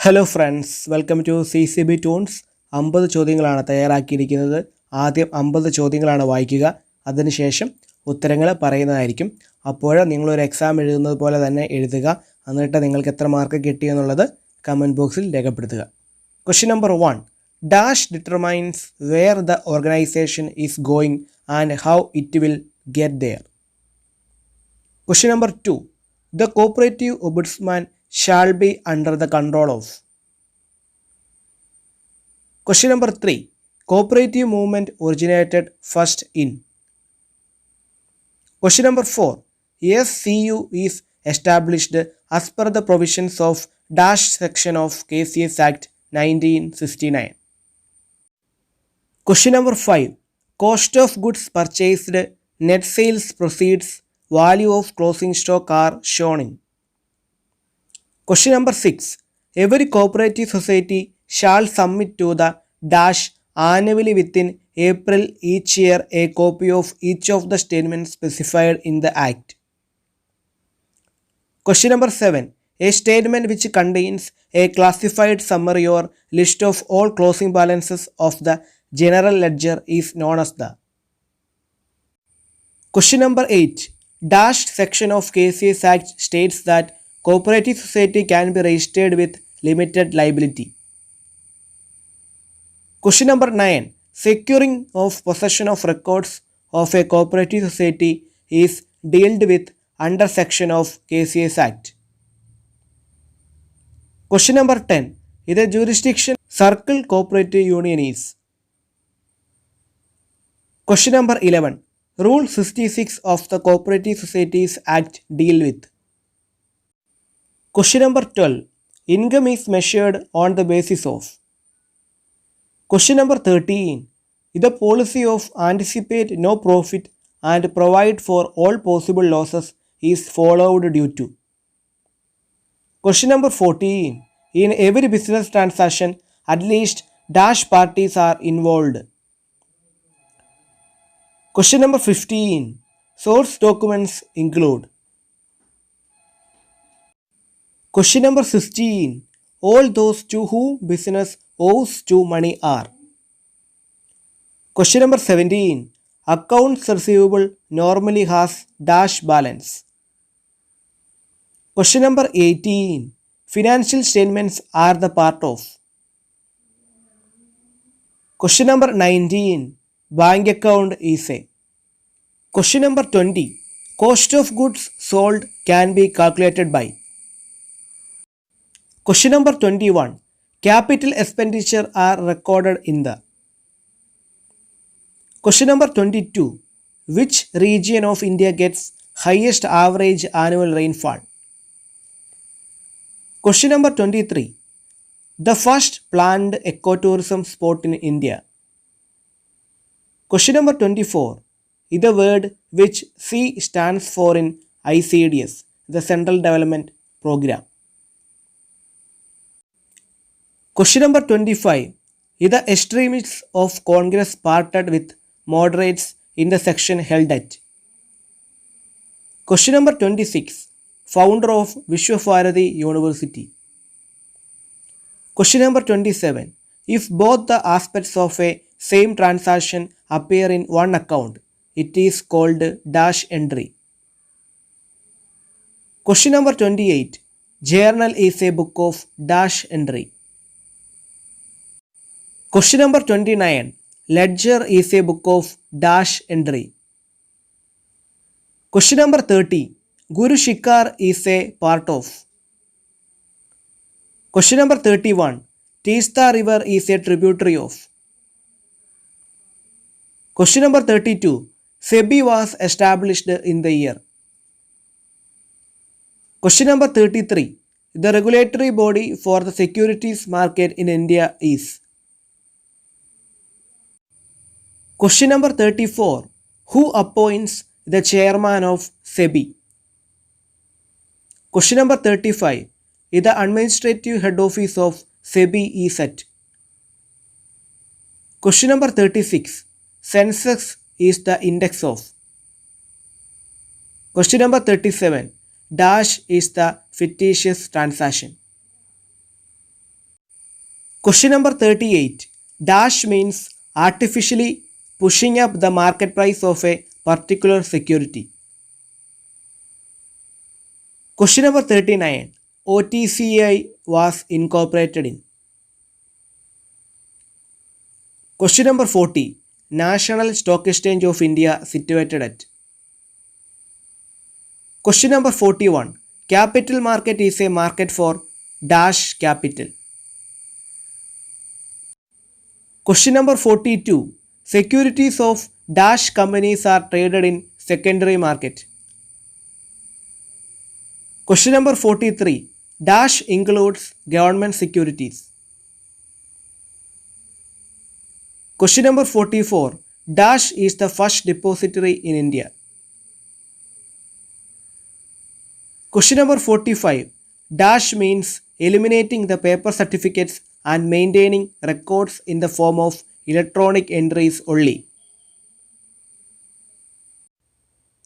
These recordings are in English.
Hello friends, welcome to CCB toons. 50 ചോദ്യങ്ങളാണ് തയ്യാറാക്കിയിരിക്കുന്നത്. ആദ്യം 50 ചോദ്യങ്ങളാണ് വായിക്കുക, അതിനുശേഷം ഉത്തരങ്ങൾ പറയുന്നതായിരിക്കും. അപ്പോൾ നിങ്ങളൊരു എക്സാം എഴുതുന്നത് പോലെ തന്നെ എഴുതുക. എന്നിട്ട് നിങ്ങൾക്ക് എത്ര മാർക്ക് കിട്ടിയെന്നുള്ളത് കമൻറ്റ് ബോക്സിൽ രേഖപ്പെടുത്തുക. Question number 1. Dash determines where the organization is going and how it will get there. Question number 2. The cooperative ombudsman shall be under the control of. Question number 3. Cooperative movement originated first in. Question number 4. SCU is established as per the provisions of dash section of KCS Act 1969. Question number 5. Cost of goods purchased, net sales proceeds, value of closing stock are shown in. Question number 6. Every cooperative society shall submit to the dash annually within April each year a copy of each of the statements specified in the Act. Question number 7. A statement which contains a classified summary or list of all closing balances of the general ledger is known as the. Question number 8. Dash section of KCS Act states that cooperative society can be registered with limited liability. Question number 9. Securing of possession of records of a cooperative society is dealt with under section of KCS Act. Question number 10. The jurisdiction circle cooperative union is. Question number 11. Rule 66 of the Cooperative Societies Act deal with. Question number 12. Income is measured on the basis of. Question number 13. The policy of anticipate no profit and provide for all possible losses is followed due to. Question number 14. In every business transaction, at least dash parties are involved. Question number 15. Source documents include. Question number 16. All those to whom business owes to money are. Question number 17. Accounts receivable normally has dash balance. Question number 18. Financial statements are the part of. Question number 19. Bank account is a. Question number 20. Cost of goods sold can be calculated by. Question number 21. Capital expenditure are recorded in the. Question number 22. Which region of India gets highest average annual rainfall? Question number 23. The first planned ecotourism spot in India. Question number 24. Is the word which C stands for in ICDS, the Central Development Program. Question number 25. Is the extremists of Congress parted with moderates in the section held at. Question number 26. Founder of Vishwabharati University. Question number 27. If both the aspects of a same transaction appear in one account, it is called dash entry. Question number 28. Journal is a book of dash entry. Question number 29. Ledger is a book of dash entry. Question number 30. Guru Shikar is a part of. Question number 31. Teesta River is a tributary of. Question number 32. SEBI was established in the year. Question number 33. The regulatory body for the securities market in India is. Question number 34. Who appoints the chairman of SEBI? Question number 35. Is the administrative head office of SEBI is at. Question number 36. Sensex is the index of. Question number 37. Dash is the fictitious transaction. Question number 38. Dash means artificially pushing up the market price of a particular security. Question number 39. OTCI was incorporated in. Question number 40. National Stock Exchange of India situated at. Question number 41. Capital market is a market for dash capital. Question number 42. Securities of dash companies are traded in secondary market. Question number 43. Dash includes government securities. Question number 44. Dash is the first depository in India. Question number 45. Dash means eliminating the paper certificates and maintaining records in the form of electronic entries only.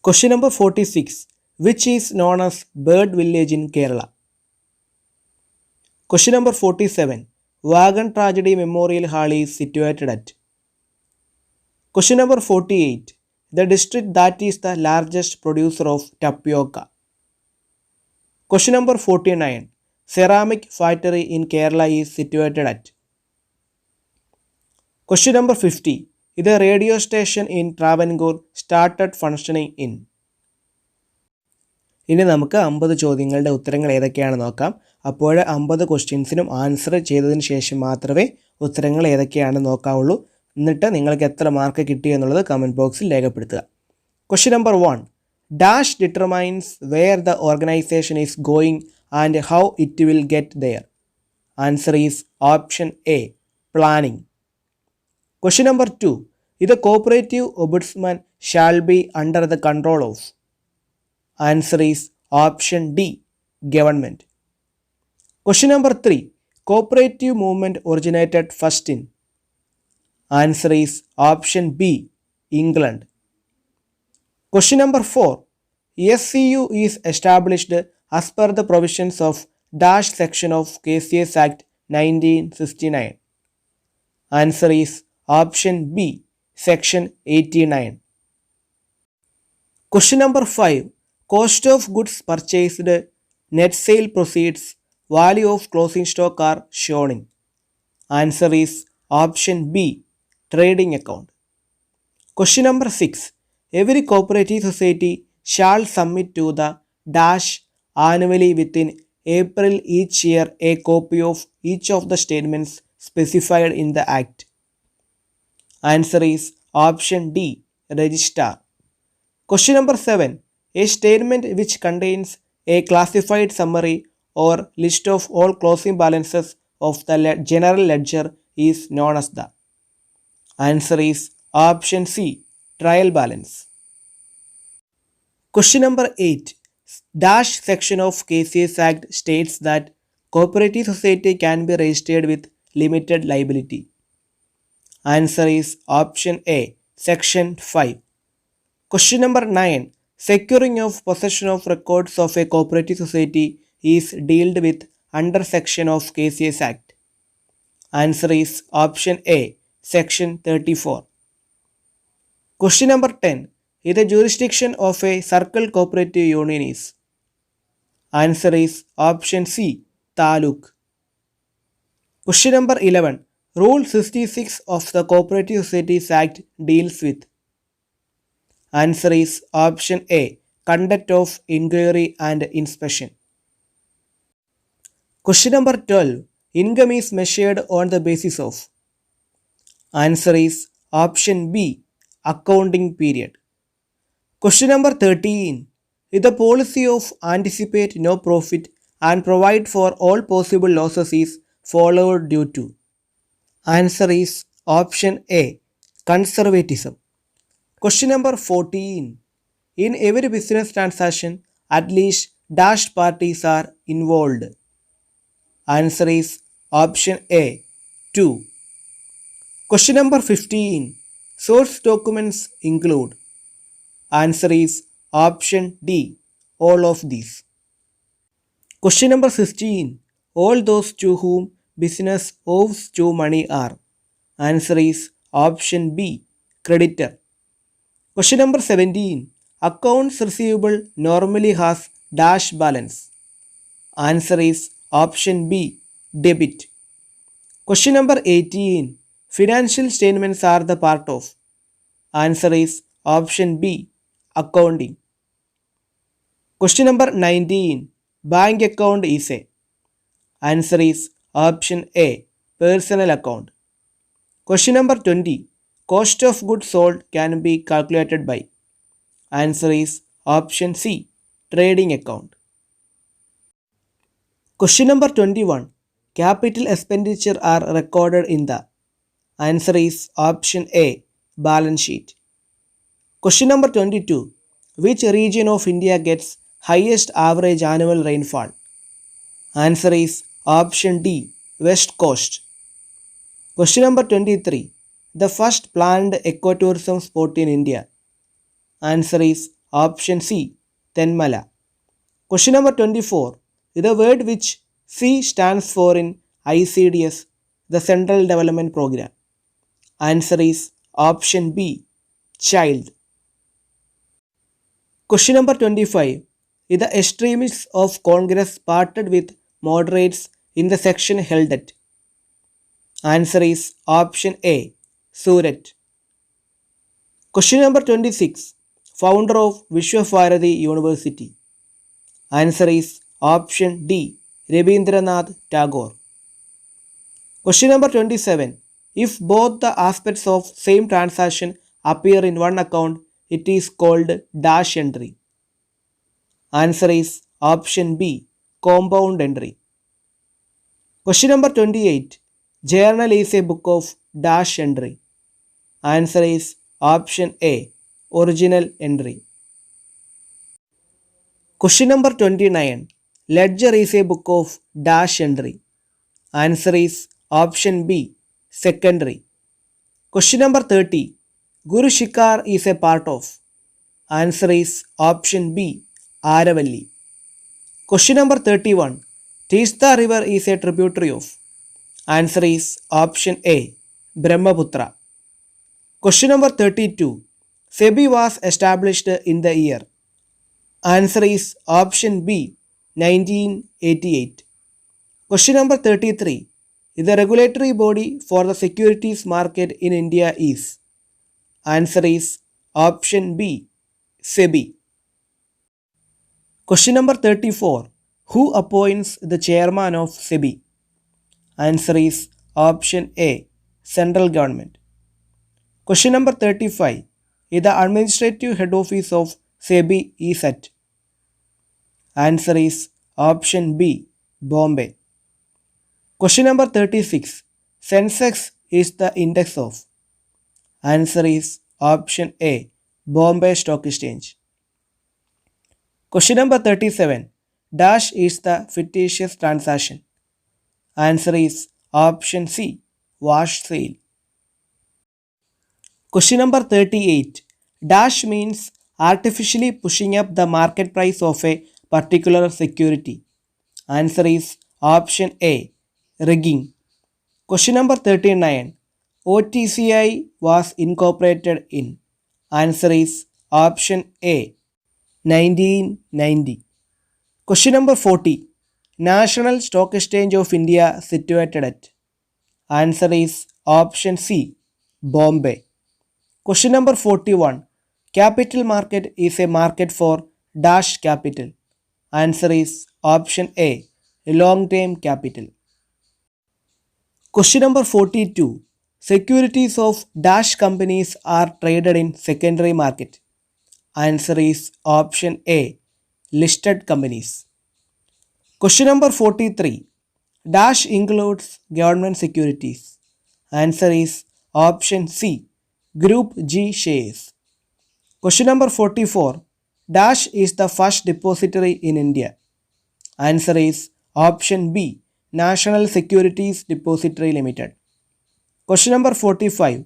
Question number 46. Which is known as Bird Village in Kerala? Question number 47. Wagon Tragedy Memorial Hall is situated at. Question number 48. The district that is the largest producer of tapioca. Question number 49. Ceramic factory in Kerala is situated at. Question number 50. The radio station in Travancore started functioning in. ഇനി നമുക്ക് 50 ചോദ്യങ്ങളുടെ ഉത്തരങ്ങൾ ഏതൊക്കെയാണെന്ന് നോക്കാം. അപ്പോൾ 50 ക്വസ്റ്റ്യൻസിനും answer ചെയ്തതിന് ശേഷം മാത്രമേ ഉത്തരങ്ങൾ ഏതൊക്കെയാണെന്ന് നോക്കാവുള്ളൂ. എന്നിട്ട് നിങ്ങൾക്ക് എത്ര മാർക്ക് കിട്ടി എന്നുള്ളത് കമൻറ്റ് ബോക്സിൽ രേഖപ്പെടുത്തുക. Question number 1. Dash determines where the organization is going and how it will get there. Answer is option A. Planning. Question number 2. The cooperative ombudsman shall be under the control of. Answer is option D. Government. Question number 3. Cooperative movement originated first in. Answer is option B. England. Question number 4. SCU is established as per the provisions of Dash section of KCS Act 1969. Answer is option B. Section 89. Question number 5. Cost of goods purchased, net sale proceeds, value of closing stock are shown in. Answer is option B. Trading account. Question number 6. Every cooperative society shall submit to the Dash annually within April each year a copy of each of the statements specified in the Act. Answer is option D. Registrar. Question number 7. A statement which contains a classified summary or list of all closing balances of the general ledger is known as the. Answer is option C. Trial balance. Question number 8. Dash section of KCS Act states that cooperative society can be registered with limited liability. Answer is option A. Section 5. Question number 9. Securing of possession of records of a cooperative society is dealt with under section of KCS Act. Answer is option A. Section 34. Question number 10. The jurisdiction of a circle cooperative union is. Answer is option C. Taluk. Question number 11. Rule 66 of the Cooperative Societies Act deals with. Answer is option A. Conduct of inquiry and inspection. Question number 12. Income is measured on the basis of. Answer is option B. Accounting period. Question number 13. The policy of anticipate no profit and provide for all possible losses is followed due to. Answer is option A. Conservatism. Question number 14. In every business transaction, at least dash parties are involved. Answer is option A. 2. Question number 15. Source documents include. Answer is option D. All of these. Question number 16. All those to whom business owes to money are? Answer is option B, creditor. Question number 17. Accounts receivable normally has dash balance. Answer is option B, debit. Question number 18. Financial statements are the part of. Answer is option B, accounting. Question number 19. Bank account is a. Answer is option A, personal account. Question number 20. Cost of goods sold can be calculated by. Answer is option C, trading account. Question number 21. Capital expenditure are recorded in the. Answer is option A, balance sheet. Question number 22. Which region of India gets highest average annual rainfall? Answer is option D, West Coast. Question number 23. The first planned ecotourism spot in India. Answer is option C, Tenmala. Question number 24. The word which C stands for in ICDS, the Central Development Program. Answer is option B, child. Question number 25. The extremists of Congress parted with moderates in the section held at. Answer is option A, Surat. Question number 26. Founder of Vishwabharati University. Answer is option D, Rabindranath Tagore. Question number 27. If both the aspects of same transaction appear in one account, it is called dash entry. Answer is option B, compound entry. Question number 28. Journal is a book of dash entry. Answer is option A, original entry. Question number 29. Ledger is a book of dash entry. Answer is option B, secondary. Question number 30. Guru Shikhar is a part of. Answer is option B, Aravalli. Question number 31. Teesta river is a tributary of. Answer is option A, Brahmaputra. Question number 32. SEBI was established in the year. Answer is option B, 1988. Question number 33. The regulatory body for the securities market in India is. Answer is option B, SEBI. Question number 34. Who appoints the chairman of SEBI? Answer is option A, central government. Question number 35. The administrative head office of SEBI is at. Answer is option B, Bombay. Question number 36. Sensex is the index of. Answer is option A, Bombay Stock Exchange. Question number 37. Dash is the fictitious transaction. Answer is option C, wash sale. Question number 38. Dash means artificially pushing up the market price of a particular security. Answer is option A, rigging. Question number 39. OTCI was incorporated in. Answer is option A, 1990. Question number 40. National Stock Exchange of India situated at. Answer is option C, Bombay. Question number 41. Capital market is a market for dash capital. Answer is option A, long-term capital. Question number 42. Securities of dash companies are traded in secondary market. Answer is option A, listed companies. Question number 43. Dash includes government securities. Answer is option C, Group G shares. Question number 44. Dash is the first depository in India. Answer is option B, National Securities Depository Limited. Question number 45.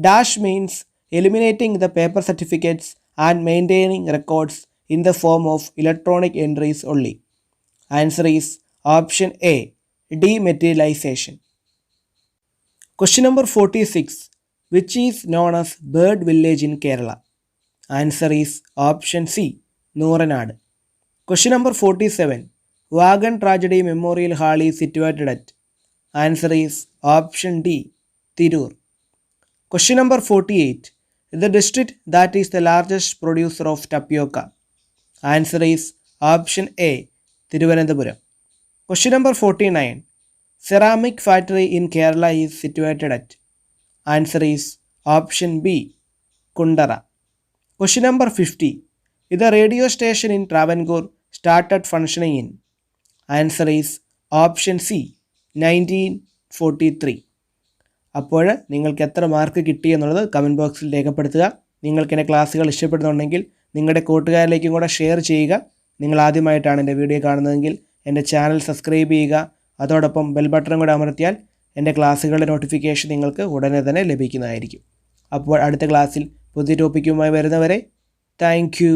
Dash means eliminating the paper certificates and maintaining records in the form of electronic entries only. Answer is option A, Dematerialization. Question number 46. Which is known as bird village in Kerala? Answer is option C, Nooranad. Question number 47. Wagon Tragedy Memorial Hall is situated at? Answer is option D, Tirur. Question number 48. The district that is the largest producer of tapioca? Answer is option A, Thiruvananthapuram. Question number 49. Ceramic factory in Kerala is situated at? Answer is option B, Kundara. Question number 50. The radio station in Travancore started functioning in? Answer is option C, 1943. അപ്പോൾ നിങ്ങൾക്ക് എത്ര mark കിട്ടി എന്നുള്ളത് comment ബോക്സിൽ രേഖപ്പെടുത്തുക. നിങ്ങൾക്ക് എൻ്റെ ക്ലാസ്സുകൾ ഇഷ്ടപ്പെടുന്നുണ്ടെങ്കിൽ നിങ്ങളുടെ കൂട്ടുകാരിലേക്കും കൂടെ ഷെയർ ചെയ്യുക. നിങ്ങൾ ആദ്യമായിട്ടാണ് എൻ്റെ വീഡിയോ കാണുന്നതെങ്കിൽ എൻ്റെ ചാനൽ സബ്സ്ക്രൈബ് ചെയ്യുക. അതോടൊപ്പം ബെൽ ബട്ടൺ കൂടെ അമർത്തിയാൽ എൻ്റെ ക്ലാസ്സുകളുടെ നോട്ടിഫിക്കേഷൻ നിങ്ങൾക്ക് ഉടനെ തന്നെ ലഭിക്കുന്നതായിരിക്കും. അപ്പോൾ അടുത്ത ക്ലാസ്സിൽ പുതിയ ടോപ്പിക്കുമായി വരുന്നവരെ താങ്ക് യു.